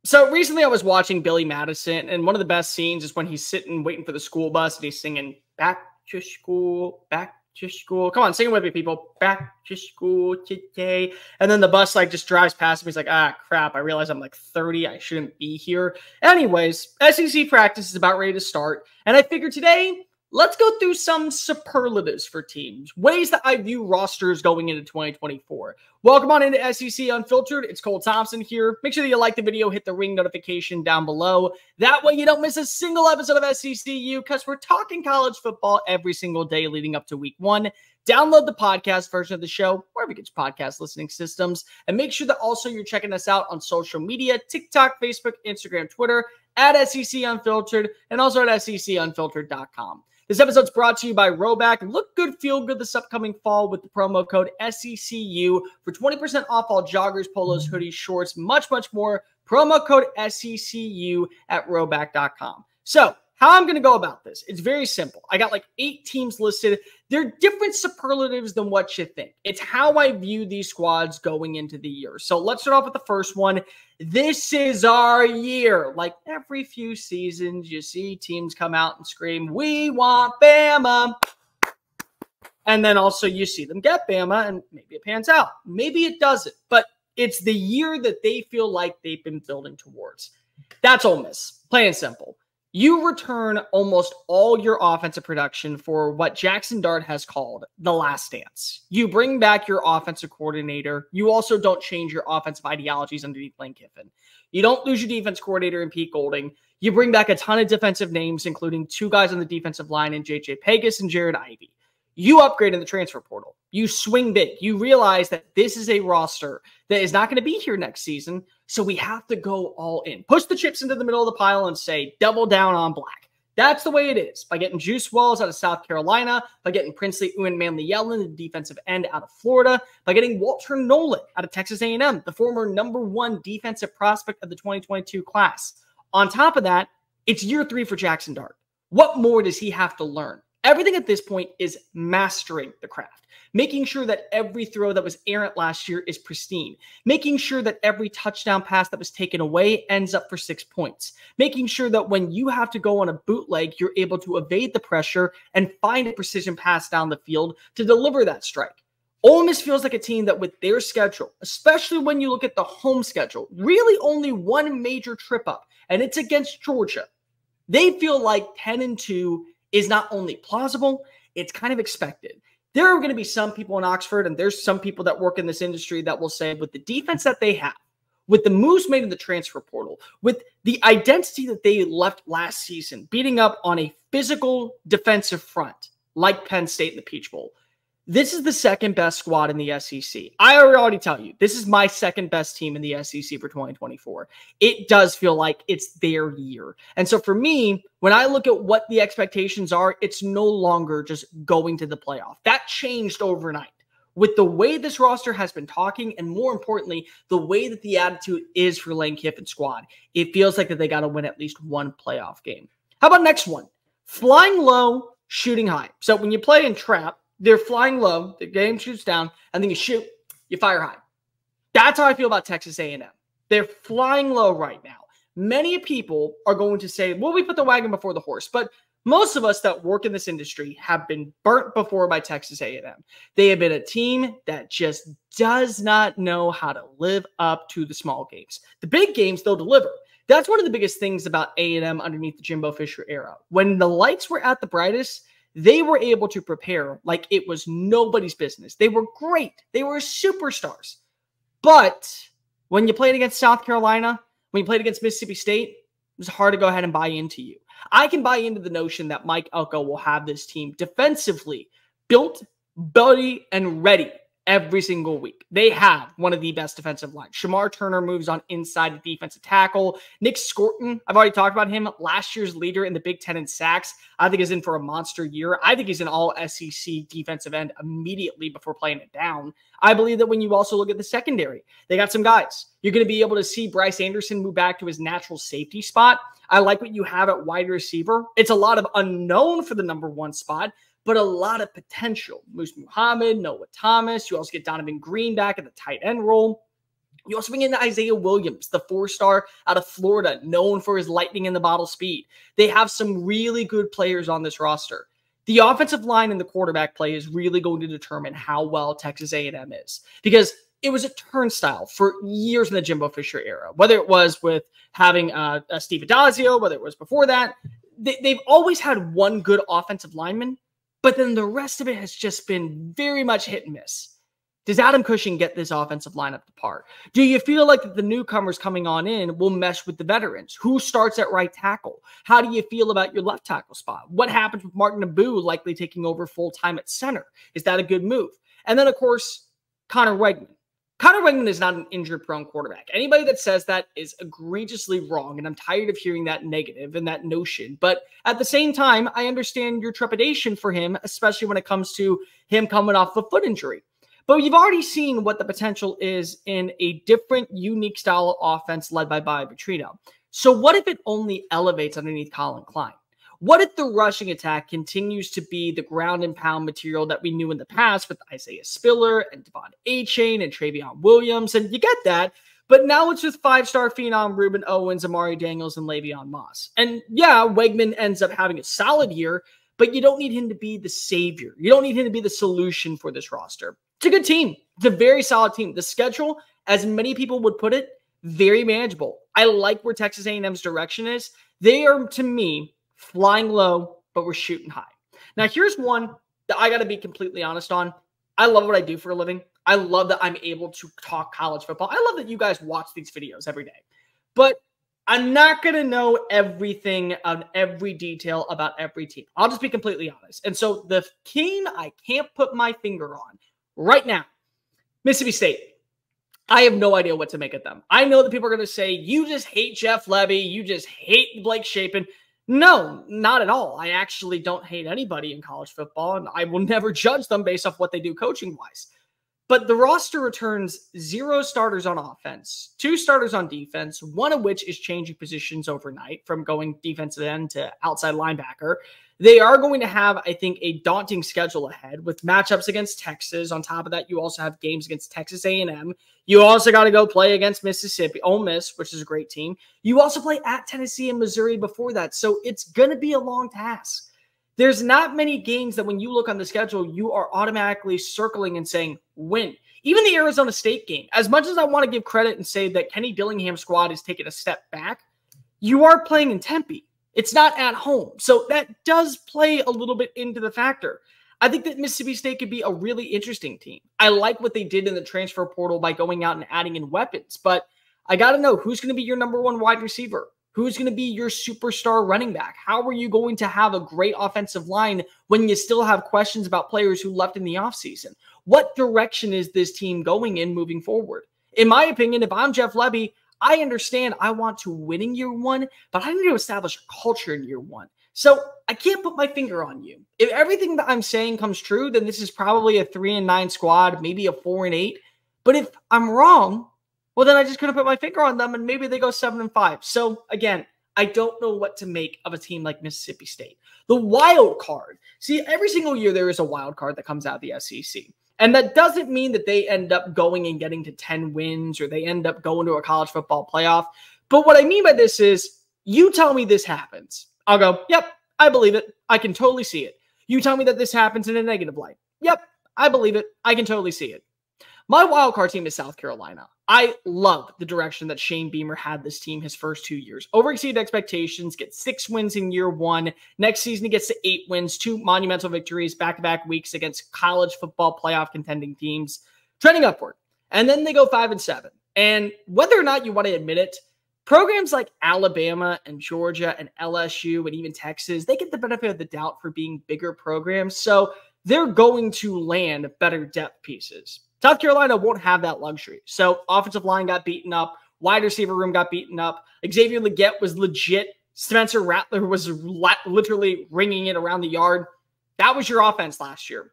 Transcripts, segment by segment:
So recently I was watching Billy Madison, and one of the best scenes is when he's sitting waiting for the school bus and he's singing back to school, back to school. Come on, sing it with me, people. Back to school today. And then the bus like just drives past him. He's like, ah, crap. I realize I'm like 30. I shouldn't be here. Anyways, SEC practice is about ready to start. And I figured today, let's go through some superlatives for teams, ways that I view rosters going into 2024. Welcome on into SEC Unfiltered. It's Cole Thompson here. Make sure that you like the video, hit the ring notification down below. That way you don't miss a single episode of SECU because we're talking college football every single day leading up to week 1. Download the podcast version of the show, wherever you get your podcast listening systems. And make sure that also you're checking us out on social media, TikTok, Facebook, Instagram, Twitter, at SEC Unfiltered, and also at secunfiltered.com. This episode's brought to you by RHOBACK. Look good, feel good this upcoming fall with the promo code SECU for 20% off all joggers, polos, hoodies, shorts, much, much more. Promo code SECU at RHOBACK.com. So, how I'm going to go about this, it's very simple. I got like 8 teams listed. They're different superlatives than what you think. It's how I view these squads going into the year. So let's start off with the first one. This is our year. Like every few seasons, you see teams come out and scream, we want Bama. And then also you see them get Bama and maybe it pans out. Maybe it doesn't. But it's the year that they feel like they've been building towards. That's Ole Miss. Plain and simple. You return almost all your offensive production for what Jackson Dart has called the last dance. You bring back your offensive coordinator. You also don't change your offensive ideologies underneath Lane Kiffin. You don't lose your defense coordinator in Pete Golding. You bring back a ton of defensive names, including 2 guys on the defensive line in J.J. Pegas and Jared Ivey. You upgrade in the transfer portal. You swing big. You realize that this is a roster that is not going to be here next season, so we have to go all in. Push the chips into the middle of the pile and say, double down on black. That's the way it is. By getting Juice Wells out of South Carolina, by getting Princely Uwin-Manley Yellen, the defensive end out of Florida, by getting Walter Nolan out of Texas A&M, the former #1 defensive prospect of the 2022 class. On top of that, it's year 3 for Jackson Dart. What more does he have to learn? Everything at this point is mastering the craft, making sure that every throw that was errant last year is pristine, making sure that every touchdown pass that was taken away ends up for 6 points, making sure that when you have to go on a bootleg, you're able to evade the pressure and find a precision pass down the field to deliver that strike. Ole Miss feels like a team that with their schedule, especially when you look at the home schedule, really only one major trip up, and it's against Georgia. They feel like 10-2 is not only plausible, it's kind of expected. There are going to be some people in Oxford, and there's some people that work in this industry that will say with the defense that they have, with the moves made in the transfer portal, with the identity that they left last season, beating up on a physical defensive front like Penn State in the Peach Bowl, this is the second best squad in the SEC. I already tell you, this is my second best team in the SEC for 2024. It does feel like it's their year. And so for me, when I look at what the expectations are, it's no longer just going to the playoff. That changed overnight with the way this roster has been talking, and more importantly, the way that the attitude is for Lane Kiffin's squad. It feels like that they got to win at least one playoff game. How about next one? Flying low, shooting high. So when you play in trap, they're flying low, the game shoots down, and then you shoot, you fire high. That's how I feel about Texas A&M. They're flying low right now. Many people are going to say, well, we put the wagon before the horse, but most of us that work in this industry have been burnt before by Texas A&M. They have been a team that just does not know how to live up to the small games. The big games, they'll deliver. That's one of the biggest things about A&M underneath the Jimbo Fisher era. When the lights were at the brightest, they were able to prepare like it was nobody's business. They were great. They were superstars. But when you played against South Carolina, when you played against Mississippi State, it was hard to go ahead and buy into you. I can buy into the notion that Mike Elko will have this team defensively built, buddy, and ready every single week. They have one of the best defensive lines. Shamar Turner moves on inside the defensive tackle. Nick Scorton, I've already talked about him, last year's leader in the Big Ten in sacks. I think he's in for a monster year. I think he's an all SEC defensive end immediately before playing it down. I believe that when you also look at the secondary, they got some guys. You're going to be able to see Bryce Anderson move back to his natural safety spot. I like what you have at wide receiver. It's a lot of unknown for the #1 spot, but a lot of potential. Moose Muhammad, Noah Thomas. You also get Donovan Green back at the tight end role. You also bring in Isaiah Williams, the 4-star out of Florida, known for his lightning in the bottle speed. They have some really good players on this roster. The offensive line and the quarterback play is really going to determine how well Texas A&M is, because it was a turnstile for years in the Jimbo Fisher era, whether it was with having Steve Adazio, whether it was before that. They've always had one good offensive lineman, but then the rest of it has just been very much hit and miss. Does Adam Cushing get this offensive line up to par? Do you feel like the newcomers coming on in will mesh with the veterans? Who starts at right tackle? How do you feel about your left tackle spot? What happens with Martin Naboo likely taking over full-time at center? Is that a good move? And then, of course, Connor Wegman. Connor Wegman is not an injury-prone quarterback. Anybody that says that is egregiously wrong, and I'm tired of hearing that negative and that notion. But at the same time, I understand your trepidation for him, especially when it comes to him coming off a foot injury. But you've already seen what the potential is in a different, unique style of offense led by Bobby Petrino. So what if it only elevates underneath Colin Klein? What if the rushing attack continues to be the ground and pound material that we knew in the past with Isaiah Spiller and Devon Achane and Travion Williams? And you get that, but now it's with 5-star phenom Ruben Owens, Amari Daniels, and Le'Veon Moss. And yeah, Wegman ends up having a solid year, but you don't need him to be the savior. You don't need him to be the solution for this roster. It's a good team. It's a very solid team. The schedule, as many people would put it, very manageable. I like where Texas A&M's direction is. They are, to me, flying low, but we're shooting high. Now, here's one that I got to be completely honest on. I love what I do for a living. I love that I'm able to talk college football. I love that you guys watch these videos every day. But I'm not going to know everything on every detail about every team. I'll just be completely honest. And so the team I can't put my finger on right now, Mississippi State. I have no idea what to make of them. I know that people are going to say, you just hate Jeff Levy. You just hate Blake Shapen. No, not at all. I actually don't hate anybody in college football, and I will never judge them based off what they do coaching-wise. But the roster returns 0 starters on offense, 2 starters on defense, one of which is changing positions overnight from going defensive end to outside linebacker. They are going to have, I think, a daunting schedule ahead with matchups against Texas. On top of that, you also have games against Texas A&M. You also got to go play against Mississippi, Ole Miss, which is a great team. You also play at Tennessee and Missouri before that. So it's going to be a long task. There's not many games that when you look on the schedule, you are automatically circling and saying, win. Even the Arizona State game, as much as I want to give credit and say that Kenny Dillingham's squad is taking a step back, you are playing in Tempe. It's not at home. So that does play a little bit into the factor. I think that Mississippi State could be a really interesting team. I like what they did in the transfer portal by going out and adding in weapons, but I got to know who's going to be your number 1 wide receiver. Who's going to be your superstar running back? How are you going to have a great offensive line when you still have questions about players who left in the offseason? What direction is this team going in moving forward? In my opinion, if I'm Jeff Levy, I understand I want to win in year 1, but I need to establish a culture in year 1. So I can't put my finger on you. If everything that I'm saying comes true, then this is probably a 3-9 squad, maybe a 4-8. But if I'm wrong, well, then I just couldn't put my finger on them, and maybe they go 7-5. So again, I don't know what to make of a team like Mississippi State. The wild card. See, every single year there is a wild card that comes out of the SEC. And that doesn't mean that they end up going and getting to 10 wins or they end up going to a college football playoff. But what I mean by this is, you tell me this happens. I'll go, yep, I believe it. I can totally see it. You tell me that this happens in a negative light. Yep, I believe it. I can totally see it. My wildcard team is South Carolina. I love the direction that Shane Beamer had this team his first 2 years. Overexceeded expectations, gets 6 wins in year 1. Next season, he gets to 8 wins, 2 monumental victories, back-to-back weeks against college football playoff contending teams, trending upward. And then they go 5-7. And whether or not you want to admit it, programs like Alabama and Georgia and LSU and even Texas, they get the benefit of the doubt for being bigger programs. So they're going to land better depth pieces. South Carolina won't have that luxury. So offensive line got beaten up. Wide receiver room got beaten up. Xavier Legette was legit. Spencer Rattler was literally ringing it around the yard. That was your offense last year.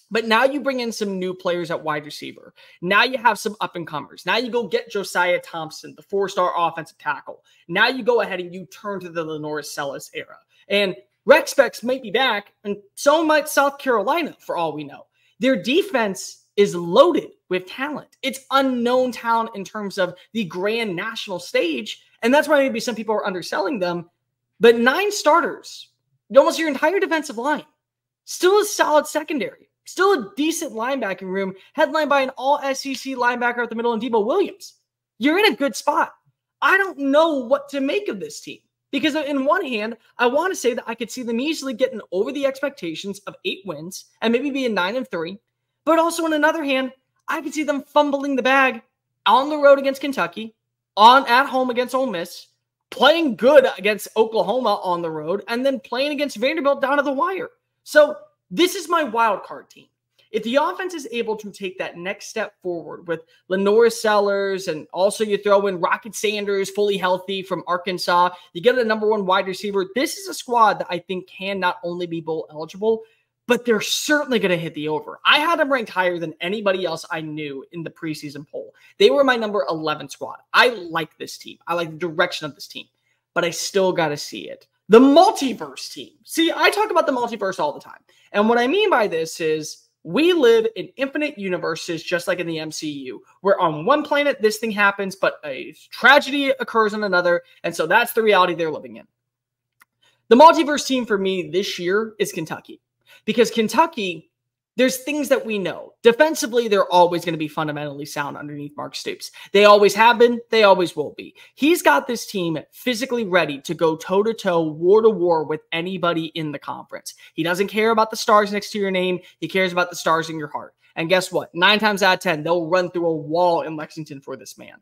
But now you bring in some new players at wide receiver. Now you have some up-and-comers. Now you go get Josiah Thompson, the 4-star offensive tackle. Now you go ahead and you turn to the Lenore Sellis era. And Rex Specs might be back, and so might South Carolina, for all we know. Their defense is loaded with talent. It's unknown talent in terms of the grand national stage. And that's why maybe some people are underselling them. But 9 starters, almost your entire defensive line, still a solid secondary, still a decent linebacking room, headlined by an all-SEC linebacker at the middle and Debo Williams. You're in a good spot. I don't know what to make of this team. Because in one hand, I want to say that I could see them easily getting over the expectations of 8 wins and maybe being 9-3. But also in another hand, I could see them fumbling the bag on the road against Kentucky, at home against Ole Miss, playing good against Oklahoma on the road, and then playing against Vanderbilt down to the wire. So this is my wild card team. If the offense is able to take that next step forward with Lenora Sellers, and also you throw in Rocket Sanders, fully healthy from Arkansas, you get a #1 wide receiver. This is a squad that I think can not only be bowl eligible, but they're certainly going to hit the over. I had them ranked higher than anybody else I knew in the preseason poll. They were my number 11 squad. I like this team. I like the direction of this team, but I still got to see it. The multiverse team. See, I talk about the multiverse all the time. And what I mean by this is we live in infinite universes, just like in the MCU, where on one planet this thing happens, but a tragedy occurs on another. And so that's the reality they're living in. The multiverse team for me this year is Kentucky. Because Kentucky, there's things that we know. Defensively, they're always going to be fundamentally sound underneath Mark Stoops. They always have been. They always will be. He's got this team physically ready to go toe-to-toe, war-to-war with anybody in the conference. He doesn't care about the stars next to your name. He cares about the stars in your heart. And guess what? 9 times out of 10, they'll run through a wall in Lexington for this man.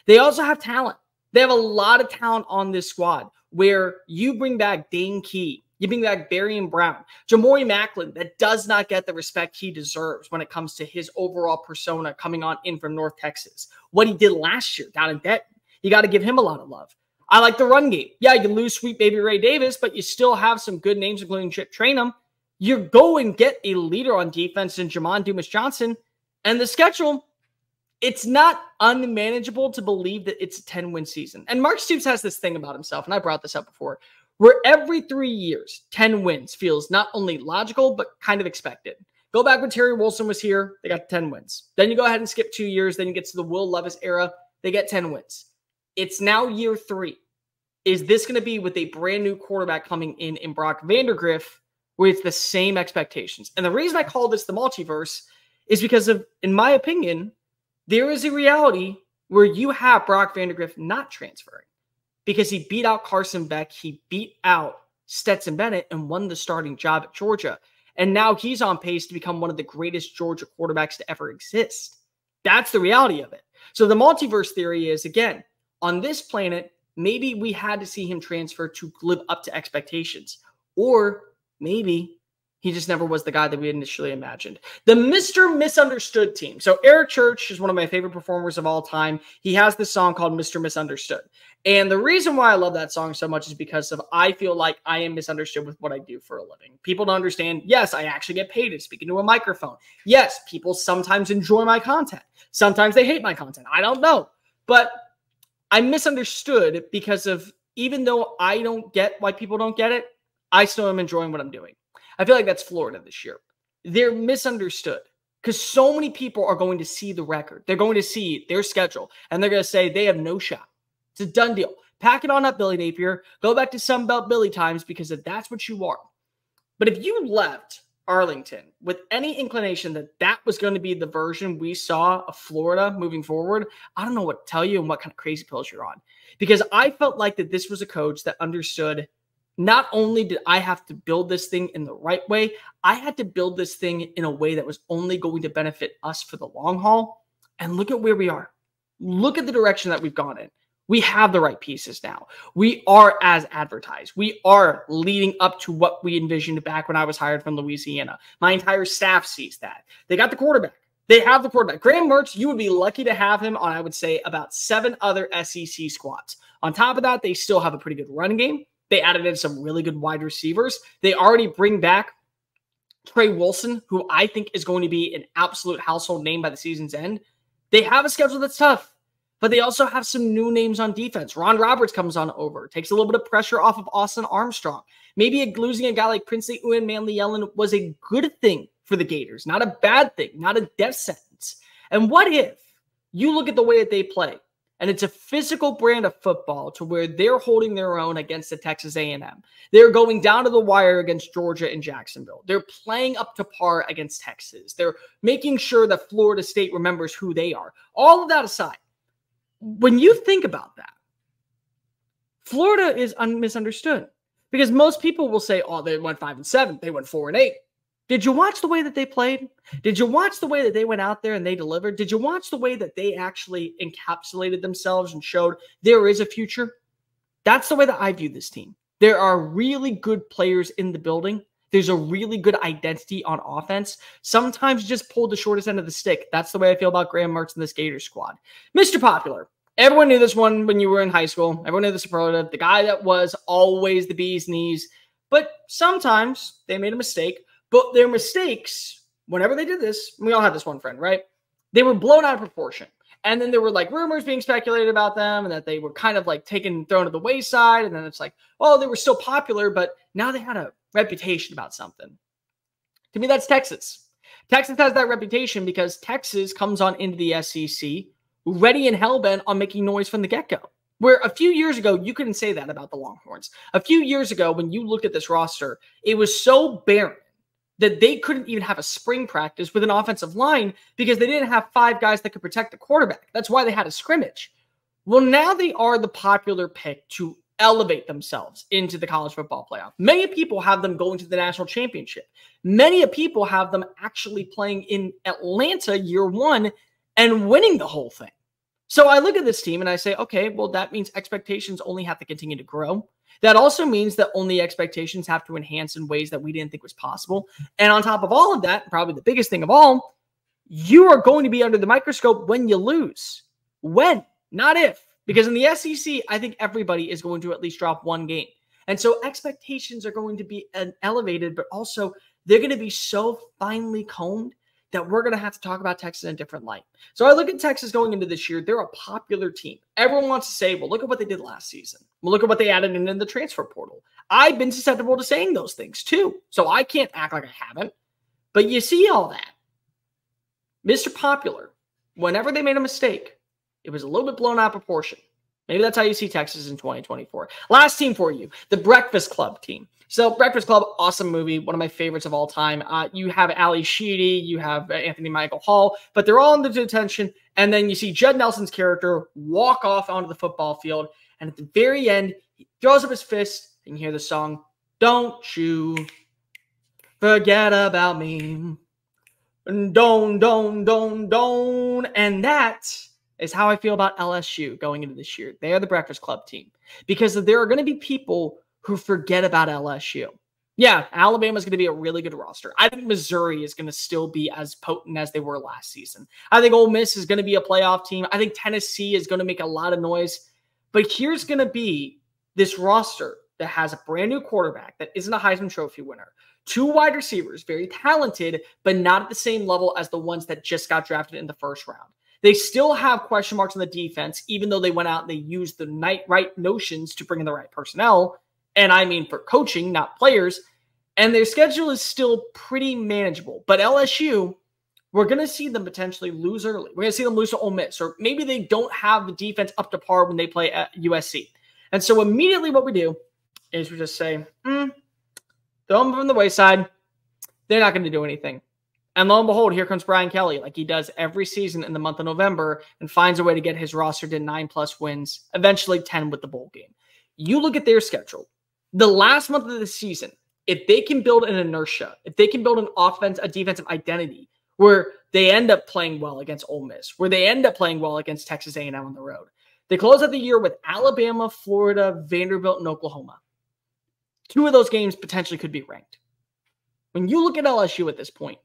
They also have talent. They have a lot of talent on this squad where you bring back Dane Key. You bring back Barry Brown, Jamori Macklin, that does not get the respect he deserves when it comes to his overall persona coming on in from North Texas. What he did last year down in Denton, you got to give him a lot of love. I like the run game. Yeah, you lose Sweet Baby Ray Davis, but you still have some good names, including Chip Trainum. You go and get a leader on defense in Jamon Dumas-Johnson. And the schedule, it's not unmanageable to believe that it's a 10-win season. And Mark Stoops has this thing about himself, and I brought this up before, where every 3 years, 10 wins feels not only logical, but kind of expected. Go back when Terry Wilson was here, they got 10 wins. Then you go ahead and skip 2 years, then you get to the Will Levis era, they get 10 wins. It's now year 3. Is this going to be with a brand new quarterback coming in Brock Vandagriff, where it's the same expectations? And the reason I call this the multiverse is because of, in my opinion, there is a reality where you have Brock Vandagriff not transferring. Because he beat out Carson Beck, he beat out Stetson Bennett and won the starting job at Georgia. And now he's on pace to become one of the greatest Georgia quarterbacks to ever exist. That's the reality of it. So the multiverse theory is, again, on this planet, maybe we had to see him transfer to live up to expectations. Or maybe he just never was the guy that we initially imagined. The Mr. Misunderstood team. So Eric Church is one of my favorite performers of all time. He has this song called Mr. Misunderstood. And the reason why I love that song so much is because of I feel like I am misunderstood with what I do for a living. People don't understand, yes, I actually get paid to speak into a microphone. Yes, people sometimes enjoy my content. Sometimes they hate my content. I don't know. But I'm misunderstood because of, even though I don't get why people don't get it, I still am enjoying what I'm doing. I feel like that's Florida this year. They're misunderstood because so many people are going to see the record. They're going to see their schedule, and they're going to say they have no shot. It's a done deal. Pack it on up, Billy Napier. Go back to Sunbelt Billy times because that's what you are. But if you left Arlington with any inclination that that was going to be the version we saw of Florida moving forward, I don't know what to tell you and what kind of crazy pills you're on. Because I felt like that this was a coach that understood not only did I have to build this thing in the right way, I had to build this thing in a way that was only going to benefit us for the long haul. And look at where we are. Look at the direction that we've gone in. We have the right pieces now. We are as advertised. We are leading up to what we envisioned back when I was hired from Louisiana. My entire staff sees that. They got the quarterback. They have the quarterback. Graham Mertz, you would be lucky to have him on, I would say, about 7 other SEC squads. On top of that, they still have a pretty good run game. They added in some really good wide receivers. They already bring back Trey Wilson, who I think is going to be an absolute household name by the season's end. They have a schedule that's tough, but they also have some new names on defense. Ron Roberts comes on over, takes a little bit of pressure off of Austin Armstrong. Maybe losing a guy like Princely Uwan Manley Yellen was a good thing for the Gators. Not a bad thing, not a death sentence. And what if you look at the way that they play, and it's a physical brand of football to where they're holding their own against the Texas A&M. They're going down to the wire against Georgia and Jacksonville. They're playing up to par against Texas. They're making sure that Florida State remembers who they are. All of that aside, when you think about that, Florida is misunderstood because most people will say, oh, they went 5-7. They went 4-8. Did you watch the way that they played? Did you watch the way that they went out there and they delivered? Did you watch the way that they actually encapsulated themselves and showed there is a future? That's the way that I view this team. There are really good players in the building. There's a really good identity on offense. Sometimes you just pulled the shortest end of the stick. That's the way I feel about Graham Mertz and this Gator squad. Mr. Popular. Everyone knew this one when you were in high school. Everyone knew the superlative. The guy that was always the bee's knees. But sometimes they made a mistake. But their mistakes, whenever they did this, we all had this one friend, right? They were blown out of proportion. And then there were like rumors being speculated about them and that they were kind of like thrown to the wayside. And then it's like, oh, they were still popular, but now they had a reputation about something. To me, that's Texas. Texas has that reputation because Texas comes on into the SEC ready and hell-bent on making noise from the get-go. Where a few years ago, you couldn't say that about the Longhorns. A few years ago, when you looked at this roster, it was so barren that they couldn't even have a spring practice with an offensive line because they didn't have 5 guys that could protect the quarterback. That's why they had a scrimmage. Well, now they are the popular pick to elevate themselves into the college football playoff. Many people have them going to the national championship. Many people have them actually playing in Atlanta year 1 and winning the whole thing. So I look at this team and I say, okay, well, that means expectations only have to continue to grow. That also means that only expectations have to enhance in ways that we didn't think was possible. And on top of all of that, probably the biggest thing of all, you are going to be under the microscope when you lose. When, not if. Because in the SEC, I think everybody is going to at least drop 1 game. And so expectations are going to be elevated, but also they're going to be so finely combed that we're going to have to talk about Texas in a different light. So I look at Texas going into this year. They're a popular team. Everyone wants to say, well, look at what they did last season. Well, look at what they added in the transfer portal. I've been susceptible to saying those things too. So I can't act like I haven't. But you see all that. Mr. Popular, whenever they made a mistake, it was a little bit blown out of proportion. Maybe that's how you see Texas in 2024. Last team for you, the Breakfast Club team. So Breakfast Club, awesome movie, one of my favorites of all time. You have Ali Sheedy, you have Anthony Michael Hall, but they're all in the detention. And then you see Judd Nelson's character walk off onto the football field. And at the very end, he throws up his fist and you hear the song, "Don't you forget about me. Don't. And that is how I feel about LSU going into this year. They are the Breakfast Club team because there are going to be people who forget about LSU. Yeah, Alabama's going to be a really good roster. I think Missouri is going to still be as potent as they were last season. I think Ole Miss is going to be a playoff team. I think Tennessee is going to make a lot of noise. But here's going to be this roster that has a brand new quarterback that isn't a Heisman Trophy winner. 2 wide receivers, very talented, but not at the same level as the ones that just got drafted in the first round. They still have question marks on the defense, even though they went out and they used the right notions to bring in the right personnel. And I mean for coaching, not players. And their schedule is still pretty manageable. But LSU, we're going to see them potentially lose early. We're going to see them lose to Ole Miss. Or maybe they don't have the defense up to par when they play at USC. And so immediately what we do is we just say, throw them from the wayside. They're not going to do anything. And lo and behold, here comes Brian Kelly, like he does every season in the month of November, and finds a way to get his roster to 9+ wins, eventually 10 with the bowl game. You look at their schedule. The last month of the season, if they can build an inertia, if they can build an offense, a defensive identity, where they end up playing well against Ole Miss, where they end up playing well against Texas A&M on the road, they close out the year with Alabama, Florida, Vanderbilt, and Oklahoma. 2 of those games potentially could be ranked. When you look at LSU at this point,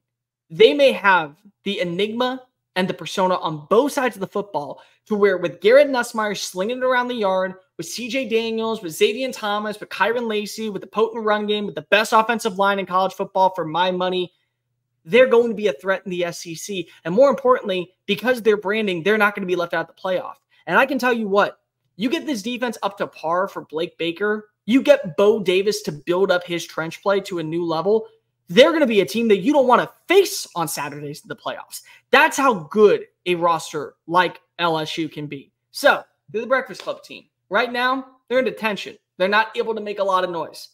they may have the enigma and the persona on both sides of the football to where with Garrett Nussmeier slinging it around the yard, with CJ Daniels, with Xavier Thomas, with Kyron Lacey, with the potent run game, with the best offensive line in college football for my money, they're going to be a threat in the SEC. And more importantly, because they're branding, they're not going to be left out of the playoff. And I can tell you what, you get this defense up to par for Blake Baker, you get Bo Davis to build up his trench play to a new level, they're going to be a team that you don't want to face on Saturdays in the playoffs. That's how good a roster like LSU can be. So, they're the Breakfast Club team. Right now, they're in detention. They're not able to make a lot of noise.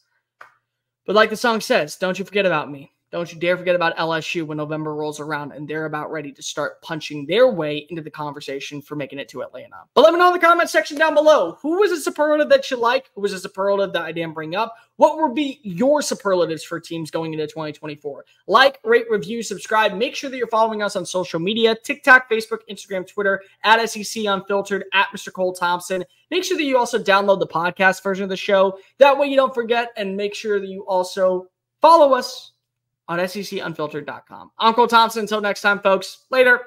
But like the song says, don't you forget about me. Don't you dare forget about LSU when November rolls around and they're about ready to start punching their way into the conversation for making it to Atlanta. But let me know in the comment section down below, who was a superlative that you like? Who was a superlative that I didn't bring up? What would be your superlatives for teams going into 2024? Like, rate, review, subscribe. Make sure that you're following us on social media, TikTok, Facebook, Instagram, Twitter, at SEC Unfiltered, at Mr. Cole Thompson. Make sure that you also download the podcast version of the show. That way you don't forget, and make sure that you also follow us on SECUnfiltered.com. I'm Cole Thompson. Until next time, folks. Later.